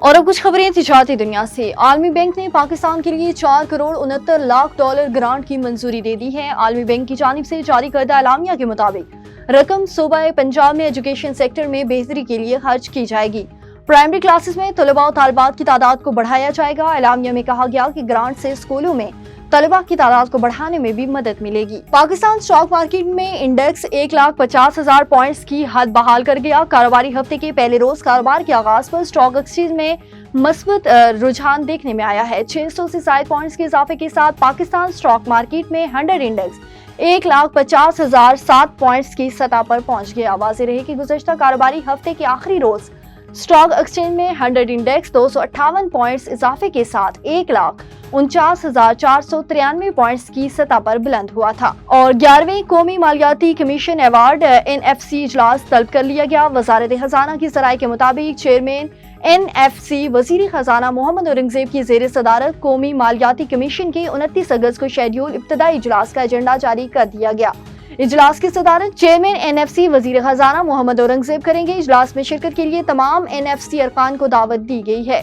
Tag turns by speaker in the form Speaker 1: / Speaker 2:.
Speaker 1: اور اب کچھ خبریں تجارتی دنیا سے۔ عالمی بینک نے پاکستان کے لیے 4 کروڑ 69 لاکھ ڈالر گرانٹ کی منظوری دے دی ہے۔ عالمی بینک کی جانب سے جاری کردہ اعلامیہ کے مطابق رقم صوبہ پنجاب میں ایجوکیشن سیکٹر میں بہتری کے لیے خرچ کی جائے گی۔ پرائمری کلاسز میں طلباء و طالبات کی تعداد کو بڑھایا جائے گا۔ اعلامیہ میں کہا گیا کہ گرانٹ سے اسکولوں میں طلباء کی تعداد کو بڑھانے میں بھی مدد ملے گی۔ پاکستان اسٹاک مارکیٹ میں انڈیکس 1,50,000 پوائنٹس کی حد بحال کر گیا۔ کاروباری ہفتے کے پہلے روز کاروبار کے آغاز پر اسٹاک ایکسچینج میں مثبت رجحان دیکھنے میں آیا ہے۔ 600 سے زائد پوائنٹس کے اضافے کے ساتھ پاکستان اسٹاک مارکیٹ میں 100 انڈیکس 1,50,007 پوائنٹس کی سطح پر پہنچ گیا۔ واضح رہے کہ گزشتہ کاروباری ہفتے کے آخری روز اسٹاک ایکسچینج میں 100 انڈیکس 258 پوائنٹس اضافے کے ساتھ 1,49,493 پوائنٹس کی سطح پر بلند ہوا تھا۔ اور 11ویں قومی مالیاتی کمیشن ایوارڈ NFC اجلاس طلب کر لیا گیا۔ وزارت خزانہ کی ذرائع کے مطابق چیئرمین NFC وزیر خزانہ محمد اورنگزیب کی زیر صدارت قومی مالیاتی کمیشن کے 29 اگست کو شیڈیول ابتدائی اجلاس کا ایجنڈا جاری کر دیا گیا۔ اجلاس کی صدارت چیئرمین NFC وزیر خزانہ محمد اورنگزیب کریں گے۔ اجلاس میں شرکت کے لیے تمام NFC ارکان کو دعوت دی گئی ہے۔